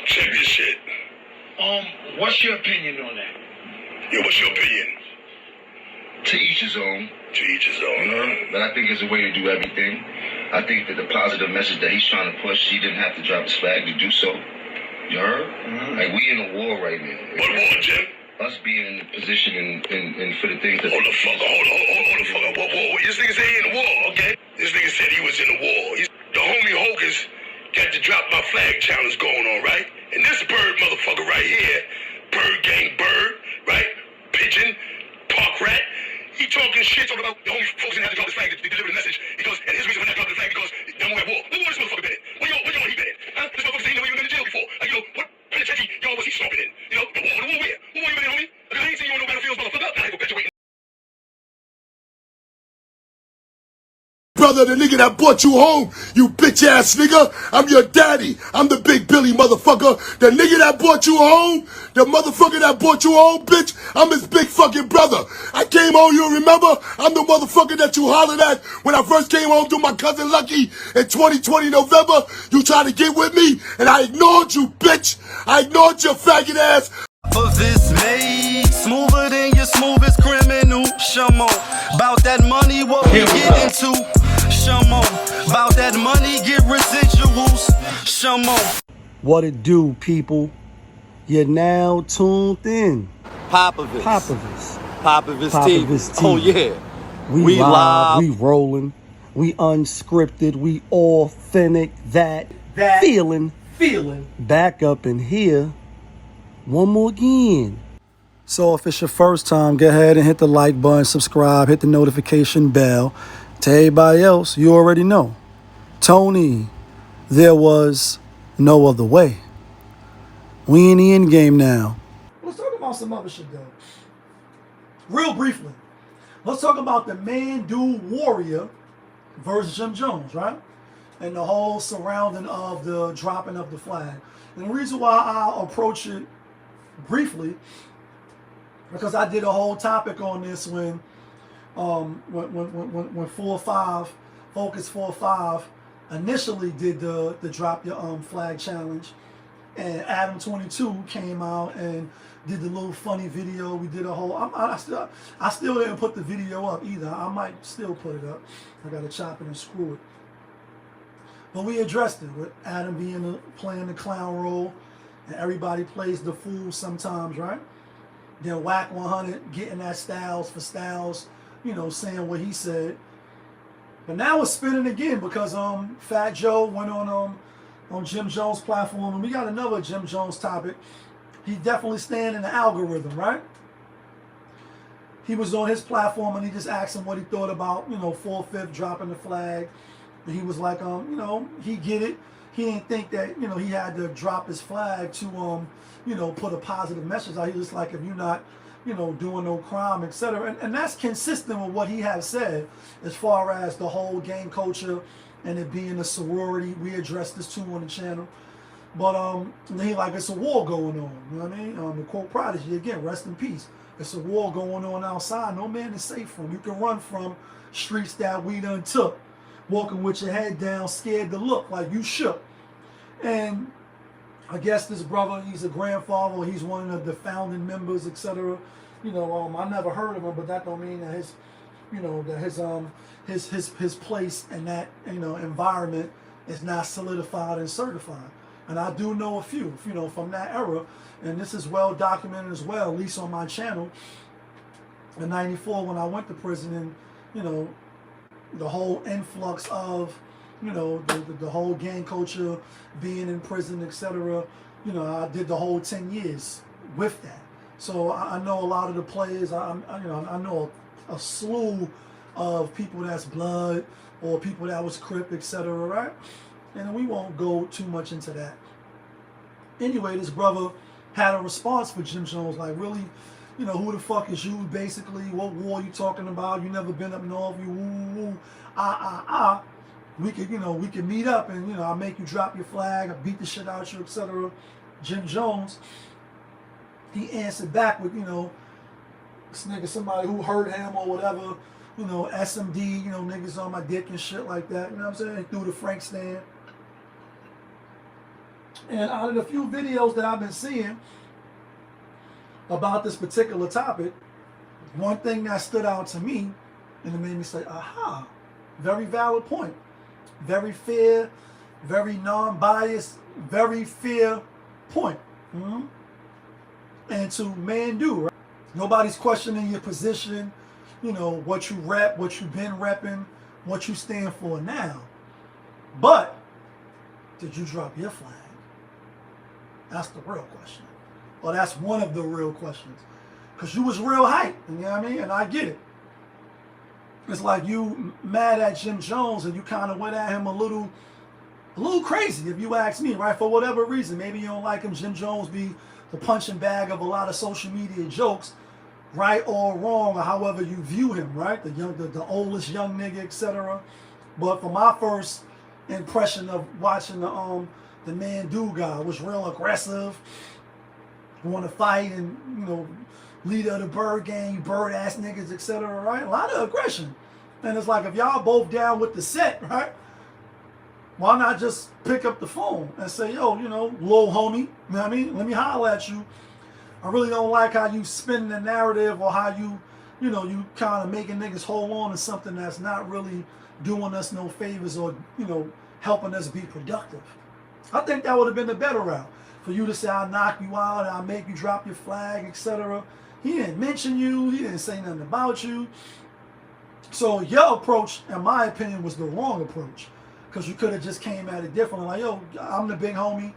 Check this shit. What's your opinion on that? Yeah, what's your opinion? To each his own. To each his own, But I think it's a way to do everything. I think that the positive message that he's trying to push, he didn't have to drop his flag to do so. You heard? Like, we in a war right now. What war, Jim? Us being in the position and for the things that... Hold the fuck up. What? This nigga said he in the war, okay? This nigga said he was in the war. The homie Hogan's got the drop my flag challenge going on, right? And this bird motherfucker right here, bird gang bird, right? Pigeon, park rat. He talking shit talking about the homie folks didn't have to drop his flag to deliver the message because, and his reason for not dropping the flag because y'all at war. What war this motherfucker been in? What y'all he been in? Huh? This motherfucker said he never even been in jail before. Like, what penitentiary y'all was he stomping in? The war where? What war you been in, homie? I ain't seen you on no battlefields, motherfucker. I ain't gonna bet you waiting. Brother, the nigga that brought you home, you bitch ass nigga. I'm your daddy. I'm the big Billy motherfucker. The nigga that brought you home, the motherfucker that brought you home, bitch, I'm his big fucking brother. I came home, you remember? I'm the motherfucker that you hollered at when I first came home to my cousin Lucky in 2020 November. You tried to get with me, and I ignored you, bitch. I ignored your faggot ass. For this made smoother than your smoothest criminal. Shamo, about that money, what we get into. Shamo, about that money, get residuals. Shamo. What it do, people? You're now tuned in. Popovich TV. TV. Oh yeah. We live, we rolling, we unscripted, we authentic, that feeling back up in here. One more again. So if it's your first time, go ahead and hit the like button, subscribe, hit the notification bell. To everybody else, you already know. Tony, there was no other way. We in the end game now. Let's talk about some other shit though. Real briefly. Let's talk about the Mandu WarrioR versus Jim Jones, right? And the whole surrounding of the dropping of the flag. And the reason why I approach it briefly, because I did a whole topic on this when 4-5, Focus 4-5 initially did the drop your flag challenge, and Adam 22 came out and did the little funny video. We did a whole. I still didn't put the video up either. I might still put it up. I got to chop it and screw it. But we addressed it with Adam playing the clown role, and everybody plays the fool sometimes, right? Then Whack 100 getting at Styles for Styles, you know, saying what he said. But now it's spinning again because Fat Joe went on Jim Jones' platform, and we got another Jim Jones topic. He definitely staying in the algorithm, right? He was on his platform and he just asked him what he thought about, 4/5 dropping the flag. And he was like, he get it. He didn't think that, he had to drop his flag to, put a positive message out. He was like, if you're not, doing no crime, etc. And that's consistent with what he has said as far as the whole gang culture and it being a sorority. We addressed this too on the channel. But he like, it's a war going on. You know what I mean? The quote Prodigy, again, rest in peace. It's a war going on outside. No man is safe from. You can run from streets that we done took. Walking with your head down, scared to look, like you shook. And I guess this brother, he's a grandfather, he's one of the founding members, etc. I never heard of him, but that don't mean that his place in that environment is not solidified and certified. And I do know a few, from that era, and this is well documented as well, at least on my channel. In '94, when I went to prison, and the whole influx of, the whole gang culture, being in prison, etc. I did the whole 10 years with that. So I know a lot of the players. I know a slew of people that's blood or people that was Crip, etc. Right? And we won't go too much into that. Anyway, this brother had a response for Jim Jones, like, really, who the fuck is you, basically? What war you talking about? You never been up north, you woo, we could meet up and, I'll make you drop your flag, I'll beat the shit out you, etc. Jim Jones, he answered back with, this nigga, somebody who hurt him or whatever, SMD, niggas on my dick and shit like that, you know what I'm saying? Through the Frank stand. And out of the few videos that I've been seeing about this particular topic, one thing that stood out to me, and it made me say, aha, very valid point. Very fair, very non-biased, very fair point. Mm-hmm. And to Mandu, right? Nobody's questioning your position, you know, what you rep, what you've been repping, what you stand for now. But did you drop your flag? That's the real question. Well, that's one of the real questions. Because you was real hype, you know what I mean? And I get it. It's like you mad at Jim Jones and you kind of went at him a little crazy, if you ask me, right? For whatever reason. Maybe you don't like him. Jim Jones be the punching bag of a lot of social media jokes, right or wrong, or however you view him, right? The oldest young nigga, etc. But for my first impression of watching the Mandu guy, was real aggressive, want to fight, and you know, leader of the bird gang, bird ass niggas, etc. Right? A lot of aggression. And it's like, if y'all both down with the set, right? Why not just pick up the phone and say, yo, you know, little homie, you know what I mean? Let me holler at you. I really don't like how you spin the narrative, or how you know, you kind of making niggas hold on to something that's not really doing us no favors, or, you know, helping us be productive. I think that would have been the better route. For you to say, I'll knock you out, I'll make you drop your flag, etc. He didn't mention you. He didn't say nothing about you. So your approach, in my opinion, was the wrong approach. Because you could have just came at it differently. Like, yo, I'm the big homie.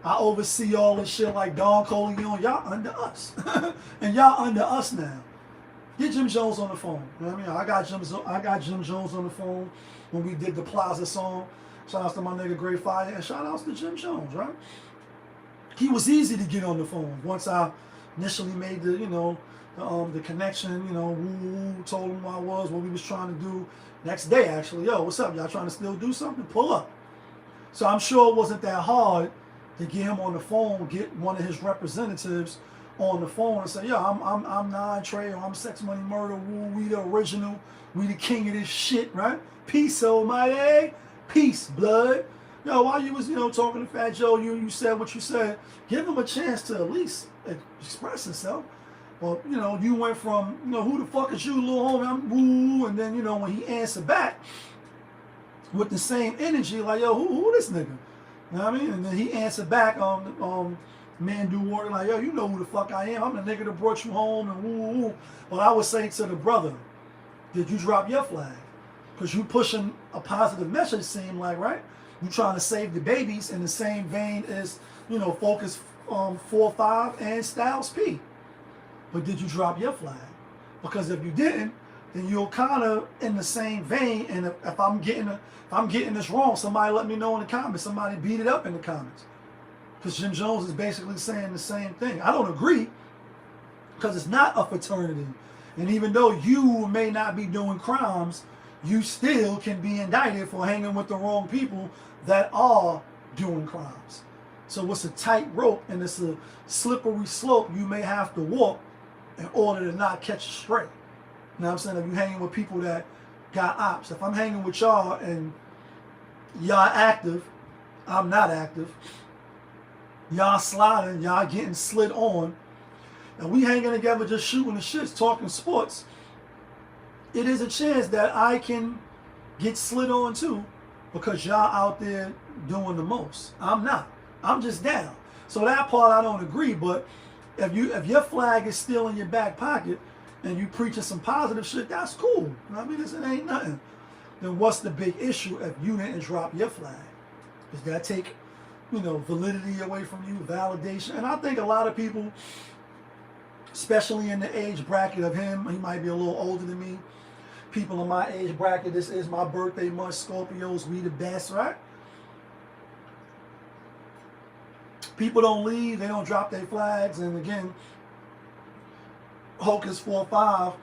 I oversee all this shit like Don Corleone. Y'all under us. And y'all under us now. Get Jim Jones on the phone. You know what I mean? I got Jim Jones on the phone when we did the Plaza song. Shout outs to my nigga Great Fire. And shout outs to Jim Jones, right? He was easy to get on the phone. Once I initially made the, you know, the connection, you know, woo, told him who I was, what we was trying to do. Next day, actually, yo, what's up? Y'all trying to still do something? Pull up. So I'm sure it wasn't that hard to get him on the phone, get one of his representatives on the phone and say, yo, I'm Nine Trey, or I'm Sex Money Murder, woo, we the original, we the king of this shit, right? Peace, almighty. Peace, blood. Yo, while you was, you know, talking to Fat Joe, you said what you said. Give him a chance to at least express himself. Well, you know, you went from, you know, who the fuck is you, little homie? I'm woo, and then, you know, when he answered back with the same energy, like, yo, who this nigga? You know what I mean? And then he answered back on Mandu WarrioR, like, yo, you know who the fuck I am. I'm the nigga that brought you home, and woo. But I would say to the brother, did you drop your flag? Because you pushing a positive message, seem like, right? You trying to save the babies in the same vein as, you know, Focus 4-5 and Styles P. But did you drop your flag? Because if you didn't, then you're kind of in the same vein. And if I'm getting this wrong, somebody let me know in the comments. Somebody beat it up in the comments. Because Jim Jones is basically saying the same thing. I don't agree, because it's not a fraternity. And even though you may not be doing crimes, you still can be indicted for hanging with the wrong people that are doing crimes. So it's a tight rope, and it's a slippery slope you may have to walk in order to not catch a stray. You know what I'm saying? If you're hanging with people that got ops. If I'm hanging with y'all and y'all active, I'm not active. Y'all sliding, y'all getting slid on, and we hanging together just shooting the shits, talking sports, it is a chance that I can get slid on too, because y'all out there doing the most. I'm not. I'm just down. So that part I don't agree, but if your flag is still in your back pocket and you preaching some positive shit, that's cool. I mean, it ain't nothing. Then what's the big issue if you didn't drop your flag? Does that take, you know, validity away from you, validation? And I think a lot of people, especially in the age bracket of him, he might be a little older than me, people in my age bracket, this is my birthday month, Scorpios, we the best, right? People don't leave, they don't drop their flags, and again, Hocus 4-5,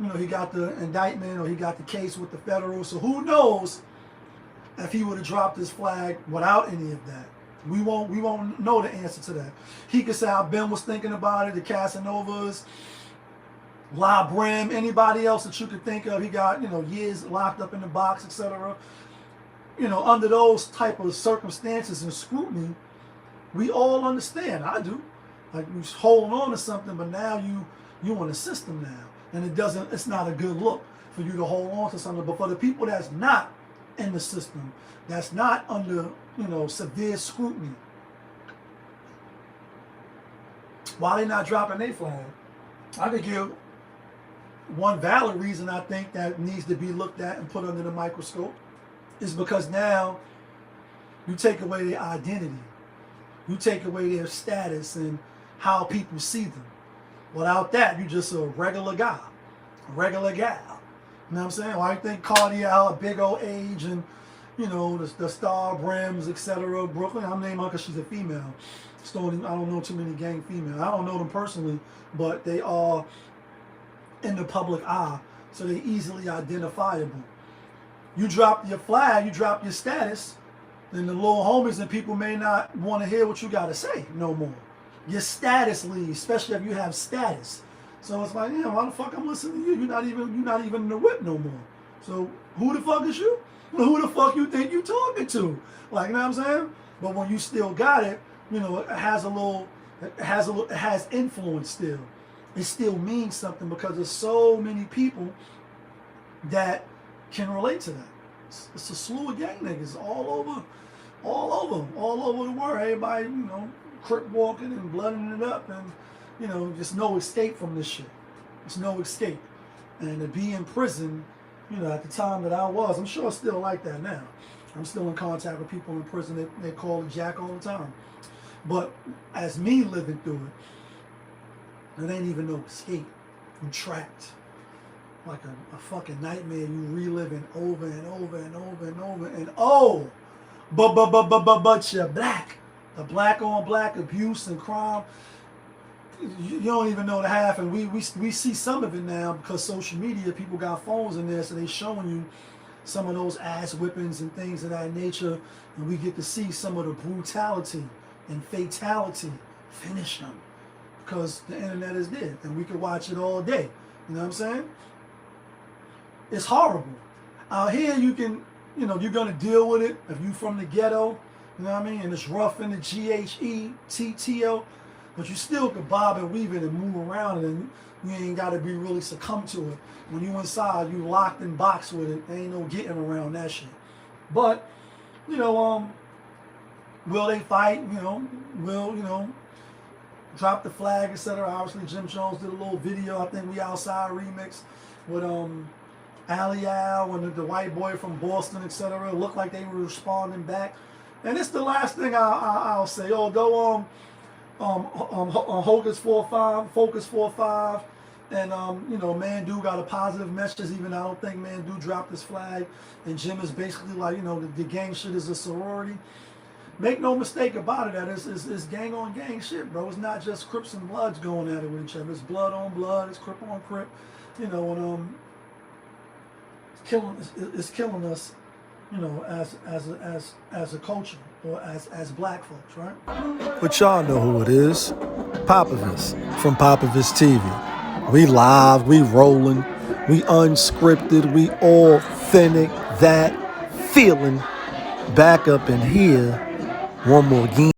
you know, he got the indictment, or he got the case with the federal, so who knows if he would have dropped his flag without any of that. We won't know the answer to that. He could say how Ben was thinking about it, the Casanovas, La Brim, anybody else that you could think of. He got, you know, years locked up in the box, etc. You know, under those type of circumstances and scrutiny, We all understand. I do. Like you holding on to something, but now you in the system now, and it's not a good look for you to hold on to something. But for the people that's not in the system, that's not under severe scrutiny, why they not dropping their flag? I could give one valid reason I think that needs to be looked at and put under the microscope is because now you take away their identity. You take away their status and how people see them. Without that, you're just a regular guy, a regular gal. You know what I'm saying? Well, I think Cardi out, big old age, and the star brims, etc. Brooklyn. I'm naming her because she's a female. I don't know too many gang females. I don't know them personally, but they are in the public eye, so they're easily identifiable. You drop your flag, you drop your status, then the little homies and people may not want to hear what you got to say no more. Your status leaves, especially if you have status. So it's like, why the fuck I'm listening to you? You're not even in the whip no more. So who the fuck is you? Who the fuck you think you talking to? Like, you know what I'm saying? But when you still got it, it has influence still. It still means something because there's so many people that can relate to that. It's a slew of gang niggas all over the world. Everybody, crip walking and blooding it up, and just no escape from this shit. There's no escape. And to be in prison, at the time that I was, I'm sure it's still like that now. I'm still in contact with people in prison. They call it Jack all the time. But as me living through it, it ain't even no escape. I'm trapped. Like a fucking nightmare you reliving over and over and over and over. And but you're black. The black on black abuse and crime. You don't even know the half, and we see some of it now because social media, people got phones in there, so they showing you some of those ass whippings and things of that nature, and we get to see some of the brutality and fatality. Finish them because the internet is there, and we can watch it all day. You know what I'm saying? It's horrible. Out here, you can, you're gonna deal with it if you from the ghetto. You know what I mean? And it's rough in the GHETTO. But you still can bob and weave it and move around it, and you ain't got to be really succumb to it. When you inside, you locked in box with it. There ain't no getting around that shit. But, will they fight? Will, drop the flag, etc. Obviously, Jim Jones did a little video. I think We Outside remix with Ali Al and the white boy from Boston, etc. It looked like they were responding back. And it's the last thing I'll say. Although Focus 4-5, and Mandu got a positive message. Even I don't think Mandu dropped his flag, and Jim is basically like, the gang shit is a sorority. Make no mistake about it, that it's gang on gang shit, bro. It's not just Crips and Bloods going at it with each other. It's blood on blood. It's Crip on Crip. And it's killing us. As a culture, or as black folks, right? But y'all know who it is. Popovich from Popovich TV. We live, we rolling, we unscripted, we authentic, that feeling. Back up in here one more game.